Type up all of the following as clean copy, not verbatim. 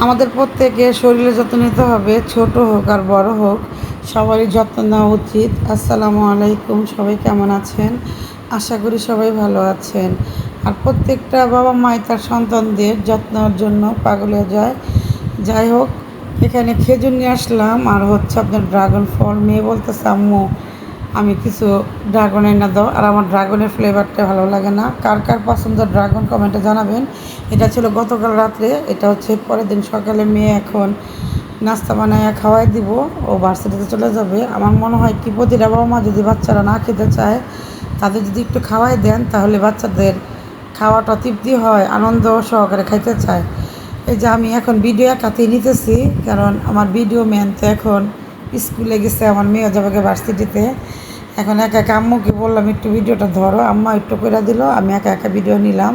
আমাদের প্রত্যেকের শরীরের যত্ন নিতে হবে, ছোট হোক আর বড় হোক, সবারই যত্ন নেওয়া উচিত। আসসালামু আলাইকুম, সবাই কেমন আছেন? আশা করি সবাই ভালো আছেন। আর প্রত্যেকটা বাবা মাই তার সন্তানদের যত্নের জন্য পাগল হয়ে যায়। যাই হোক, এখানে খেজুর নিয়ে আসলাম আর হচ্ছে আপনার ড্রাগন ফল। মেয়ে বলতেছে আম্মু আমি কিছু ড্রাগন এনে দাও, আর আমার ড্রাগনের ফ্লেভারটা ভালো লাগে না। কার কার পছন্দ ড্রাগন কমেন্টে জানাবেন। এটা ছিল গতকাল রাত্রে, এটা হচ্ছে পরের দিন সকালে মেয়ে এখন নাস্তা বানায় খাওয়াই দিব, ও ভার্সিটিতে চলে যাবে। আমার মনে হয় কি প্রতিটা বাবা মা যদি বাচ্চারা না খেতে চায়, তাদের যদি একটু খাওয়াই দেন তাহলে বাচ্চাদের খাওয়াটা তৃপ্তি হয়, আনন্দ সহকারে খাইতে চায়। এই যে আমি এখন ভিডিও একাতেই নিতেছি, কারণ আমার ভিডিও ম্যান তো এখন স্কুলে গেছে, আমার মেয়ে যাবে ভার্সিটিতে। এখন একা একা আম্মুকে বললাম একটু ভিডিওটা ধরো, আম্মা একটু করে দিল, আমি একা একা ভিডিও নিলাম।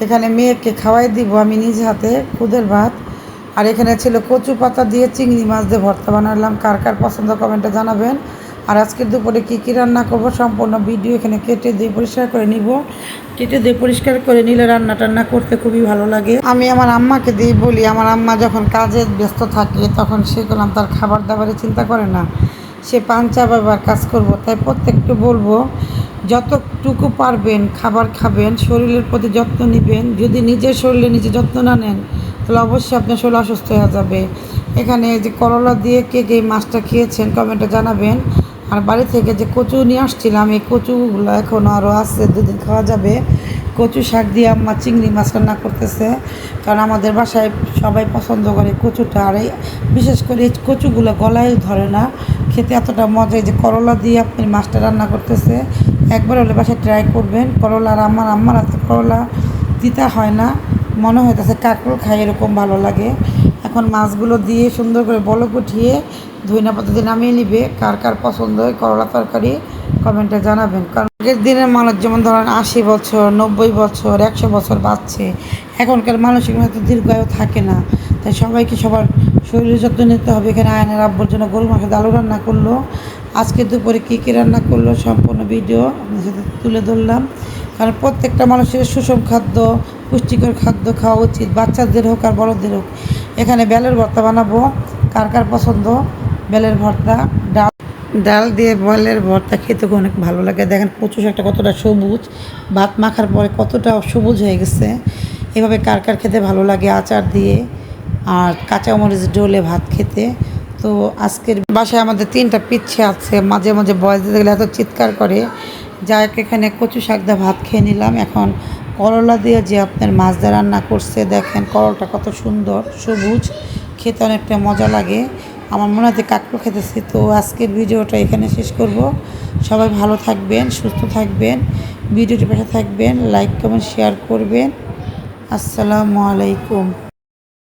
এখানে মেয়েকে খাওয়াই দিব আমি নিজ হাতে খুদের ভাত। আর এখানে ছিল কচু পাতা দিয়ে চিংড়ি মাছ দিয়ে ভর্তা বানালাম। কার কার পছন্দ কমেন্টে জানাবেন। আর আজকের দুপুরে কী কী রান্না করবো সম্পূর্ণ ভিডিও এখানে কেটে দিয়ে পরিষ্কার করে নিব। কেটে দিয়ে পরিষ্কার করে নিলে রান্না টান্না করতে খুবই ভালো লাগে। আমি আমার আম্মাকে দিয়ে বলি, আমার আম্মা যখন কাজে ব্যস্ত থাকে তখন সে করলাম তার খাবার দাবারের চিন্তা করে না, সে পান চাবাবার কাজ করব। তাই প্রত্যেককে বলবো যতটুকু পারবেন খাবার খাবেন, শরীরের প্রতি যত্ন নেবেন। যদি নিজের শরীরে নিজে যত্ন না নেন তাহলে অবশ্যই আপনার শরীর অসুস্থ হয়ে যাবে। এখানে যে করলা দিয়ে কে কে মাছটা খেয়েছেন কমেন্টে জানাবেন। আর বাড়ি থেকে যে কচু নিয়ে আসছিলাম, এই কচুগুলো এখনও আরও আছে, দুদিন খাওয়া যাবে। কচু শাক দিয়ে আম্মা চিংড়ি মাছ রান্না করতেছে, কারণ আমাদের বাসায় সবাই পছন্দ করে কচুটা। আর এই বিশেষ করে এই কচুগুলো গলায় ধরে না, খেতে এতটা মজা। এই যে করলা দিয়ে আপনি মাছটা রান্না করতেছে, একবার হলে বাসায় ট্রাই করবেন। করলা আর আম্মার হাতে করলা তিতা হয় না, মনে হইতেছে কাঁকরোল খাই, এরকম ভালো লাগে। এখন মাছগুলো দিয়ে সুন্দর করে বলক উঠিয়ে ধইনা পাতা দিয়ে নামিয়ে নিবে। কার কার পছন্দ হয় করলা তরকারি কমেন্টে জানাবেন। কারণ আগের দিনের মানুষ যেমন ধরেন 80 বছর, 90 বছর, 100 বছর বাঁচছে, এখনকার মানসিক হয়তো দীর্ঘায়ু থাকে না। তাই সবাইকে সবার শরীরের যত্ন নিতে হবে। এখানে আয়নের আব্বুর জন্য গরু মাংস আলু রান্না করলো। আজকে দুপুরে কী কী রান্না করলো সম্পূর্ণ ভিডিও আপনার সাথে তুলে ধরলাম। কারণ প্রত্যেকটা মানুষের সুষম খাদ্য, পুষ্টিকর খাদ্য খাওয়া উচিত, বাচ্চাদের হোক আর বড়দের হোক। এখানে বেলের ভর্তা বানাবো, কার কার পছন্দ বেলের ভর্তা। ডাল ডাল দিয়ে বেলের ভর্তা খেতে অনেক ভালো লাগে। দেখেন কচু শাকটা কতটা সবুজ, ভাত মাখার পরে কতটা সবুজ হয়ে গেছে। এভাবে কার কার খেতে ভালো লাগে আচার দিয়ে আর কাঁচামরিচ ডলে ভাত খেতে। তো আজকের বাসায় আমাদের 3টা পিচ্ছি আছে, মাঝে মাঝে বয়স দিতে গেলে এত চিৎকার করে। যাই হোক, এখানে কচু শাক দিয়ে ভাত খেয়ে নিলাম। এখন করলা দিয়ে যে আপনার মাছ দিয়ে রান্না করছে, দেখেন করলাটা কত সুন্দর সবুজ, খেতে অনেকটা মজা লাগে। আমার মনে হচ্ছে কাঁকড়ো খেতেছি। তো আজকের ভিডিওটা এখানে শেষ করব। সবাই ভালো থাকবেন, সুস্থ থাকবেন, ভিডিওটি পাশে থাকবেন, লাইক কমেন্ট শেয়ার করবেন। আসসালামু আলাইকুম।